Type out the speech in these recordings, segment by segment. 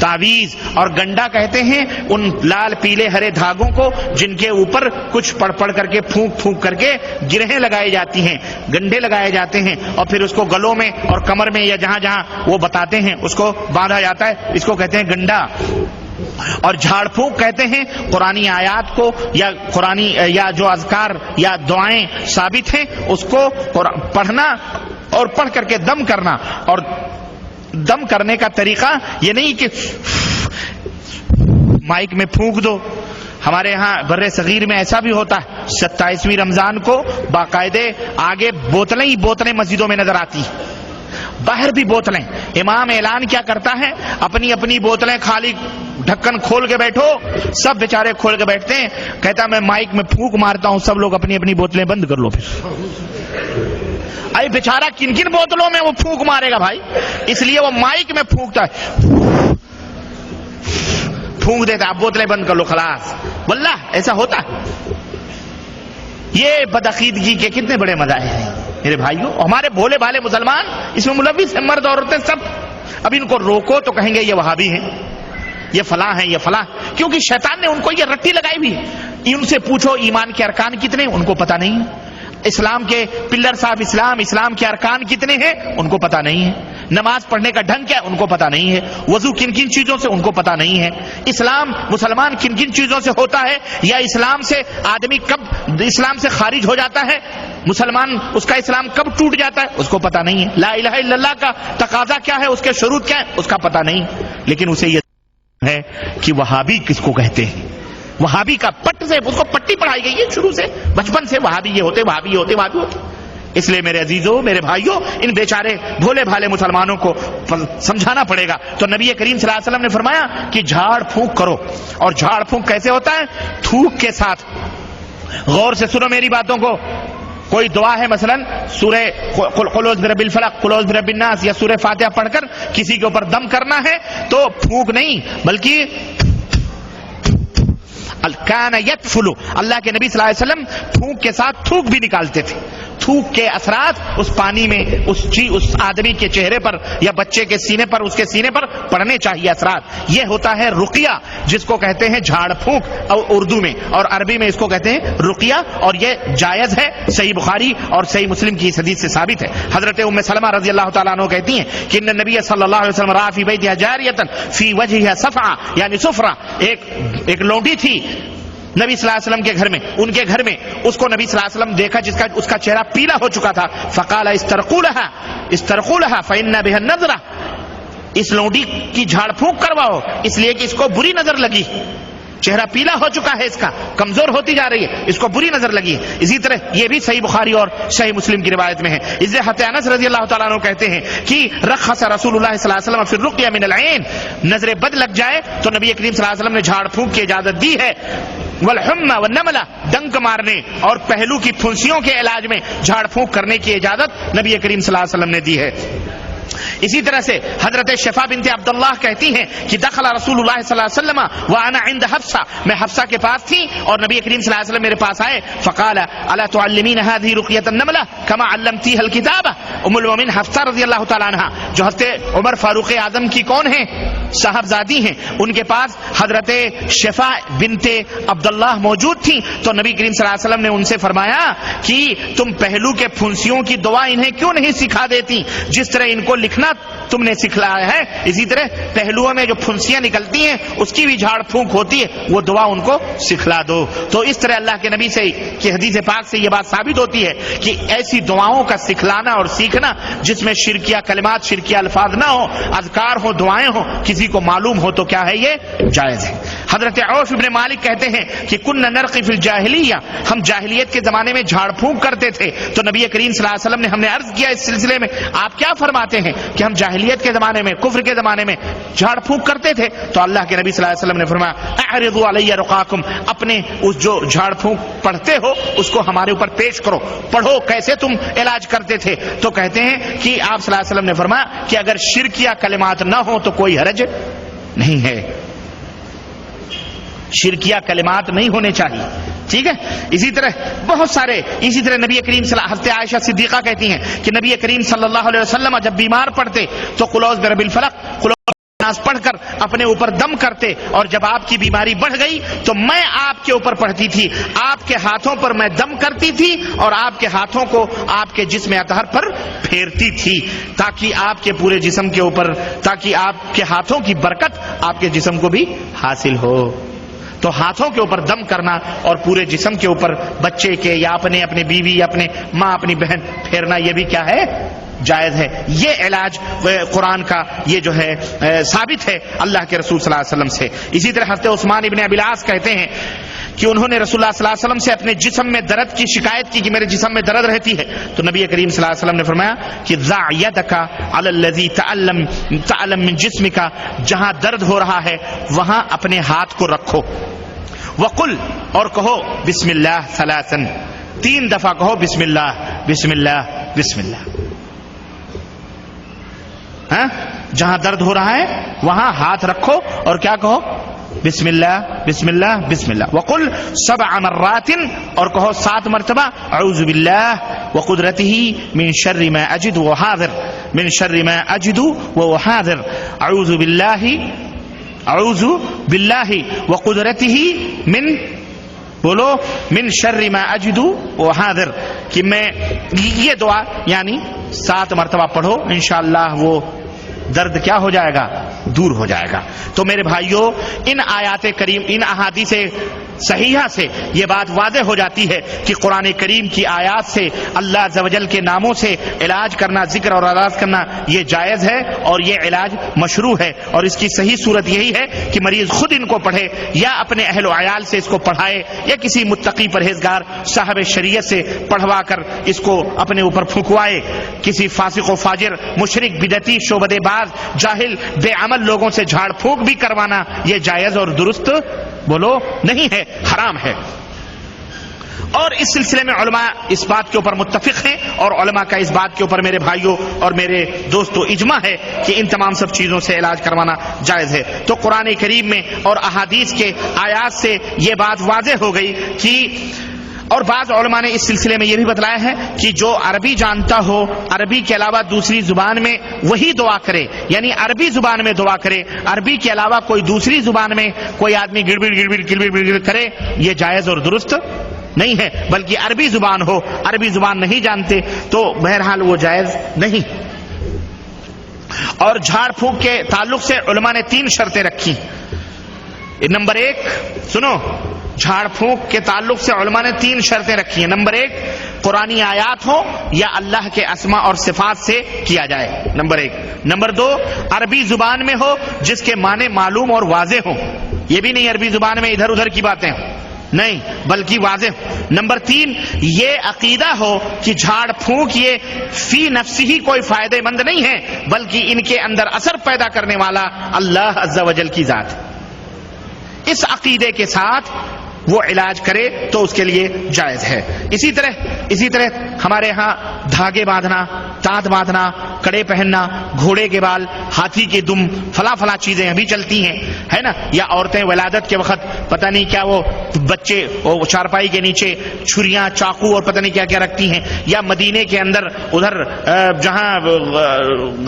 تعویذ اور گنڈا کہتے ہیں ان لال پیلے ہرے دھاگوں کو جن کے اوپر کچھ پڑھ پڑھ کر کے پھونک پھونک کر کے گرہیں لگائی جاتی ہیں، گنڈے لگائے جاتے ہیں، اور پھر اس کو گلوں میں اور کمر میں یا جہاں جہاں وہ بتاتے ہیں اس کو باندھا جاتا ہے، اس کو کہتے ہیں گنڈا۔ اور جھاڑ پھونک کہتے ہیں قرآنی آیات کو یا قرآنی یا جو اذکار یا دعائیں ثابت ہیں اس کو پڑھنا اور پڑھ کر کے دم کرنا۔ اور دم کرنے کا طریقہ یہ نہیں کہ مائک میں پھونک دو، ہمارے ہاں بر صغیر میں ایسا بھی ہوتا ہے، 27ویں رمضان کو باقاعدے آگے بوتلیں ہی بوتلیں مسجدوں میں نظر آتی، باہر بھی بوتلیں۔ امام اعلان کیا کرتا ہے، اپنی اپنی بوتلیں خالی ڈھکن کھول کے بیٹھو، سب بیچارے کھول کے بیٹھتے ہیں، کہتا میں مائک میں پھونک مارتا ہوں، سب لوگ اپنی اپنی بوتلیں بند کر لو۔ پھر ارے بیچارہ کن کن بوتلوں میں وہ پھونک مارے گا بھائی، اس لیے وہ مائک میں پھونکتا ہے، پھونک دیتا، آپ بوتلیں بند کر لو خلاص۔ واللہ ایسا ہوتا ہے۔ یہ بدعقیدگی کے کتنے بڑے مذاہب ہیں میرے بھائیوں، ہمارے بھولے بھالے مسلمان اس میں ملوث ہیں، مرد عورتیں سب۔ اب ان کو روکو تو کہیں گے یہ وہابی ہیں، یہ فلاں ہیں، یہ فلاں، کیونکہ شیطان نے ان کو یہ رٹی لگائی ہوئی ہے۔ ان سے پوچھو ایمان کے ارکان کتنے، ان کو پتہ نہیں ہے۔ اسلام کے پلر صاحب اسلام کے ارکان کتنے ہیں ان کو پتہ نہیں ہے۔ نماز پڑھنے کا ڈھنگ کیا ان کو پتہ نہیں ہے۔ وضو کن کن چیزوں سے ان کو پتہ نہیں ہے۔ اسلام مسلمان کن کن چیزوں سے ہوتا ہے، یا اسلام سے آدمی کب اسلام سے خارج ہو جاتا ہے، مسلمان اس کا اسلام کب ٹوٹ جاتا ہے اس کو پتہ نہیں ہے۔ لا الہ الا اللہ کا تقاضا کیا ہے، اس کے شروط کیا ہے اس کا پتہ نہیں، لیکن اسے یہ ہے کہ وہابی کس کو کہتے ہیں۔ وہابی کا پٹ سے اس کو پٹی پڑھائی گئی ہے شروع سے، بچپن سے وہابی یہ ہوتے، وہابی یہ ہوتے، وہابی ہوتے۔ اس لیے میرے عزیزوں، میرے بھائیوں، ان بیچارے بھولے بھالے مسلمانوں کو سمجھانا پڑے گا۔ تو نبی کریم صلی اللہ علیہ وسلم نے فرمایا کہ جھاڑ پھونک کرو، اور جھاڑ پھونک کیسے ہوتا ہے؟ تھوک کے ساتھ۔ غور سے سنو میری باتوں کو۔ کوئی دعا ہے مثلا سورہ قل اعوذ برب الفلق، قل اعوذ برب الناس یا سورہ فاتحہ پڑھ کر کسی کے اوپر دم کرنا ہے تو پھونک نہیں، بلکہ کان یتفلو، اللہ کے نبی صلی اللہ علیہ وسلم پھونک کے ساتھ تھوک بھی نکالتے تھے۔ تھوک کے اثرات اس پانی میں اس آدمی کے چہرے پر یا بچے کے سینے پر، اس کے سینے پر پڑنے چاہیے اثرات۔ یہ ہوتا ہے رقیہ، جس کو کہتے ہیں جھاڑ پھونک اردو میں، اور عربی میں اس کو کہتے ہیں رقیہ، اور یہ جائز ہے۔ صحیح بخاری اور صحیح مسلم کی اس حدیث سے ثابت ہے۔ حضرت ام سلمہ رضی اللہ تعالیٰ عنہ کہتی ہیں کہ ان نبی صلی اللہ علیہ وسلم رأى فی بیتها جاریۃ فی وجهها صفعہ، یعنی صفرہ، ایک لونڈی تھی نبی صلی اللہ علیہ وسلم کے گھر میں، ان کے گھر میں اس کو نبی صلی اللہ علیہ وسلم دیکھا جس کا اس کا چہرہ پیلا ہو چکا تھا۔ فقال استرقوا لها فإن بها النظرہ، اس لونڈی کی جھاڑ پھونک کرواؤ، اس لیے کہ اس کو بری نظر لگی، چہرہ پیلا ہو چکا ہے، اس کا کمزور ہوتی جا رہی ہے، اس کو بری نظر لگی ہے۔ اسی طرح یہ بھی صحیح بخاری اور صحیح مسلم کی روایت میں ہے۔ اس لیے حضرت انس رضی اللہ تعالیٰ عنہ کہتے ہیں کہ رخص رسول اللہ صلی اللہ علیہ وسلم فی الرقیہ من العین، نظر بد لگ جائے تو نبی کریم صلی اللہ علیہ وسلم نے جھاڑ پھونک کی اجازت دی ہے۔ والحمى والنملہ، ڈنک مارنے اور پہلو کی پھنسیوں کے علاج میں جھاڑ پھونک کرنے کی اجازت نبی کریم صلی اللہ علیہ وسلم نے دی ہے۔ اسی طرح سے حضرت شفا بنت عبداللہ کہتی ہیں کہ دخل رسول اللہ صلی اللہ علیہ وسلم وانا عند حفصہ، میں حفصہ کے پاس تھی اور نبی کریم صلی اللہ علیہ وسلم میرے پاس آئے، فقال الا تعلمین هذه رقیۃ النملہ كما علمتیها الکتاب۔ ام المؤمنین حفصہ رضی اللہ تعالی عنہا جو حضرت عمر فاروق اعظم کی کون ہیں؟ صاحبزادی ہیں، ان کے پاس حضرت شفا بنت عبداللہ موجود تھی، تو نبی کریم صلی اللہ علیہ وسلم نے ان سے فرمایا کہ تم پہلو کے پھنسیوں کی دعا انہیں کیوں نہیں سکھا دیتی، جس طرح ان کو لکھنا تم نے سکھلایا ہے، اسی طرح پہلوؤں میں جو پھنسیاں نکلتی ہیں اس کی بھی جھاڑ پھونک ہوتی ہے، وہ دعا ان کو سکھلا دو۔ تو اس طرح اللہ کے نبی سے کی حدیث پاک سے یہ بات ثابت ہوتی ہے کہ ایسی دعاؤں کا سکھلانا اور سیکھنا جس میں شرکیہ کلمات، شرکیہ الفاظ نہ ہو، اذکار ہو، دعائیں ہوں، کسی کو معلوم ہو تو کیا ہے یہ جائز ہے۔ حضرت عوف بن مالک کہتے ہیں کہ کنا نرقی فی الجاہلیہ، ہم جاہلیت کے زمانے میں جھاڑ پھونک کرتے تھے، تو نبی کریم صلی اللہ علیہ وسلم نے ہم نے عرض کیا اس سلسلے میں آپ کیا فرماتے ہیں کہ ہم جاہلیت کے زمانے میں، کفر کے زمانے میں جھاڑ پھونک کرتے تھے؟ تو اللہ کے نبی صلی اللہ علیہ وسلم نے فرمایا اعرضوا علی رقاکم، اپنے اس جو جھاڑ پھونک پڑھتے ہو اس کو ہمارے اوپر پیش کرو، پڑھو کیسے تم علاج کرتے تھے۔ تو کہتے ہیں کہ آپ صلی اللہ علیہ وسلم نے فرمایا کہ اگر شرکیہ کلمات نہ ہو تو کوئی حرج نہیں ہے، شرکیہ کلمات نہیں ہونے چاہیے، ٹھیک ہے۔ اسی طرح بہت سارے، اسی طرح نبی کریم صلی اللہ، حضرت عائشہ صدیقہ کہتی ہیں کہ نبی کریم صلی اللہ علیہ وسلم جب بیمار پڑتے تو قل اعوذ برب الفلق، قل ناس پڑھ کر اپنے اوپر دم کرتے، اور جب آپ کی بیماری بڑھ گئی تو میں آپ کے اوپر پڑھتی تھی، آپ کے ہاتھوں پر میں دم کرتی تھی اور آپ کے ہاتھوں کو آپ کے جسم اطہر پر پھیرتی تھی، تاکہ آپ کے پورے جسم کے اوپر، تاکہ آپ کے ہاتھوں کی برکت آپ کے جسم کو بھی حاصل ہو۔ تو ہاتھوں کے اوپر دم کرنا اور پورے جسم کے اوپر بچے کے یا اپنے بیوی یا اپنے ماں اپنی بہن پھیرنا، یہ بھی کیا ہے؟ جائز ہے۔ یہ علاج قرآن کا یہ جو ہے ثابت ہے اللہ کے رسول صلی اللہ علیہ وسلم سے۔ اسی طرح حضرت عثمان ابن ابی العاص کہتے ہیں کہ انہوں نے رسول اللہ صلی اللہ علیہ وسلم سے اپنے جسم میں درد کی شکایت کی کہ میرے جسم میں درد رہتی ہے، تو نبی کریم صلی اللہ علیہ وسلم نے فرمایا کہ ضع یدک علی الذی تعلم من جسمک، جہاں درد ہو رہا ہے وہاں اپنے ہاتھ کو رکھو، وقل، اور کہو بسم اللہ ثلاثا، 3 دفعہ کہو بسم اللہ بسم اللہ بسم اللہ۔ ہاں، جہاں درد ہو رہا ہے وہاں ہاتھ رکھو اور کیا کہو؟ بسم اللہ بسم اللہ بسم اللہ۔ وقل 7 مرات، اور کہو 7 مرتبہ اعوذ باللہ وقدرتہ من شر ما اجد وحاذر، من شر ما اجد وحاذر، اعوذ باللہ وقدرتہ من، بولو، من شر ما اجد وحاذر، کہ میں یہ دعا یعنی 7 مرتبہ پڑھو، انشاءاللہ وہ درد کیا ہو جائے گا؟ دور ہو جائے گا۔ تو میرے بھائیوں، ان آیات کریم، ان احادیث صحیحہ سے یہ بات واضح ہو جاتی ہے کہ قرآن کریم کی آیات سے اللہ عز و جل کے ناموں سے علاج کرنا، ذکر اور اذکار کرنا، یہ جائز ہے اور یہ علاج مشروع ہے، اور اس کی صحیح صورت یہی ہے کہ مریض خود ان کو پڑھے یا اپنے اہل و عیال سے اس کو پڑھائے یا کسی متقی پرہیزگار صاحب شریعت سے پڑھوا کر اس کو اپنے اوپر پھونکوائے۔ کسی فاسق و فاجر، مشرک، بدعتی، شعبدے باز، جاہل، بے عمل لوگوں سے جھاڑ پھونک بھی کروانا یہ جائز اور درست بولو نہیں ہے، حرام ہے۔ اور اس سلسلے میں علماء اس بات کے اوپر متفق ہیں، اور علماء کا اس بات کے اوپر میرے بھائیوں اور میرے دوستوں اجماع ہے کہ ان تمام سب چیزوں سے علاج کروانا جائز ہے۔ تو قرآن کریم میں اور احادیث کے آیات سے یہ بات واضح ہو گئی کہ، اور بعض علماء نے اس سلسلے میں یہ بھی بتلایا ہے کہ جو عربی جانتا ہو، عربی کے علاوہ دوسری زبان میں وہی دعا کرے، یعنی عربی زبان میں دعا کرے، عربی کے علاوہ کوئی دوسری زبان میں کوئی آدمی گڑبڑ گڑبڑ گڑبڑ گڑبڑ کرے، یہ جائز اور درست نہیں ہے، بلکہ عربی زبان ہو، عربی زبان نہیں جانتے تو بہرحال وہ جائز نہیں۔ اور جھاڑ پھونک کے تعلق سے علماء نے 3 شرطیں رکھی۔ نمبر 1، سنو، جھاڑ پھونک کے تعلق سے علماء نے 3 شرطیں رکھی ہیں۔ نمبر 1، قرآنی آیات ہو یا اللہ کے اسماء اور صفات سے کیا جائے، نمبر 1۔ نمبر 2، عربی زبان میں ہو جس کے معنی معلوم اور واضح ہوں، یہ بھی نہیں عربی زبان میں ادھر ادھر کی باتیں نہیں بلکہ واضح۔ نمبر 3، یہ عقیدہ ہو کہ جھاڑ پھونک یہ فی نفس ہی کوئی فائدہ مند نہیں ہے، بلکہ ان کے اندر اثر پیدا کرنے والا اللہ عز و جل کی ذات ہے۔ اس عقیدے کے ساتھ وہ علاج کرے تو اس کے لیے جائز ہے۔ اسی طرح ہمارے ہاں دھاگے باندھنا، تانت باندھنا، کڑے پہننا، گھوڑے کے بال، ہاتھی کے دم، فلاں چیزیں ابھی چلتی ہیں، ہے نا، یا عورتیں ولادت کے وقت پتہ نہیں کیا وہ بچے وہ چارپائی کے نیچے چھریاں، چاقو اور پتہ نہیں کیا کیا رکھتی ہیں، یا مدینے کے اندر ادھر جہاں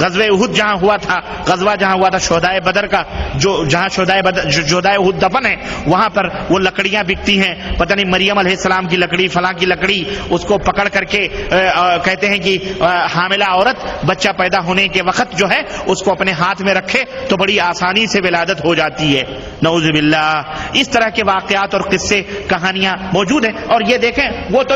غزوہ احد جہاں ہوا تھا، غزوہ جہاں ہوا تھا شہدائے بدر کا، جو جہاں شہدائے احد دفن ہے، وہاں پر وہ لکڑیاں بکتی ہیں، پتہ نہیں مریم علیہ السلام کی لکڑی، فلاں کی لکڑی، اس کو پکڑ کر کے کہتے ہیں کہ حاملہ عورت بچہ پیدا ہونے کے وقت جو ہے اس کو اپنے ہاتھ میں رکھے تو بڑی آسانی سے ولادت ہو جاتی ہے، نعوذ باللہ۔ اس طرح کے واقعات اور قصے، کہانیاں موجود ہیں، اور یہ دیکھیں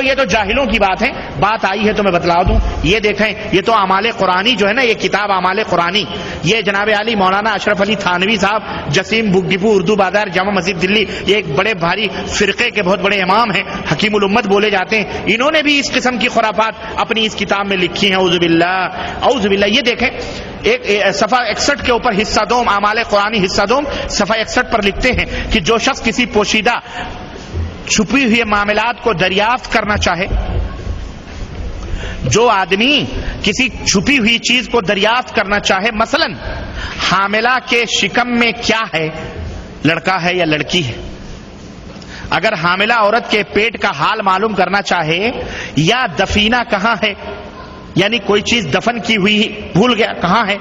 یہ تو جاہلوں کی بات ہے، بات آئی ہے تو میں بتلا دوں، یہ دیکھیں یہ تو اعمال قرآنی جو ہے نا، یہ کتاب اعمال قرآنی، یہ جناب علی مولانا اشرف علی تھانوی صاحب، جسیم بک ڈپو، اردو بازار، جامع مسجد دلی، یہ ایک بڑے بھاری فرقے کے بہت بڑے امام ہیں، حکیم الامت بولے جاتے ہیں، انہوں نے بھی اس قسم کی خرافات اپنی اس کتاب میں لکھی ہیں، اعوذ باللہ۔ یہ دیکھیں ایک صفحہ 61 کے اوپر حصہ دوم، اعمال قرآنی حصہ دوم، صفحہ 61 پر لکھتے ہیں کہ جو شخص کسی پوشیدہ چھپی ہوئے معاملات کو دریافت کرنا چاہے، جو آدمی کسی چھپی ہوئی چیز کو دریافت کرنا چاہے، مثلا حاملہ کے شکم میں کیا ہے، لڑکا ہے یا لڑکی ہے، اگر حاملہ عورت کے پیٹ کا حال معلوم کرنا چاہے، یا دفینہ کہاں ہے، یعنی کوئی چیز دفن کی ہوئی بھول گیا کہاں ہے،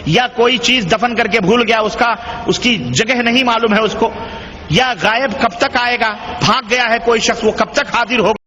یا کوئی چیز دفن کر کے بھول گیا، اس کی جگہ نہیں معلوم ہے اس کو، یا غائب کب تک آئے گا، بھاگ گیا ہے کوئی شخص وہ کب تک حاضر ہوگا.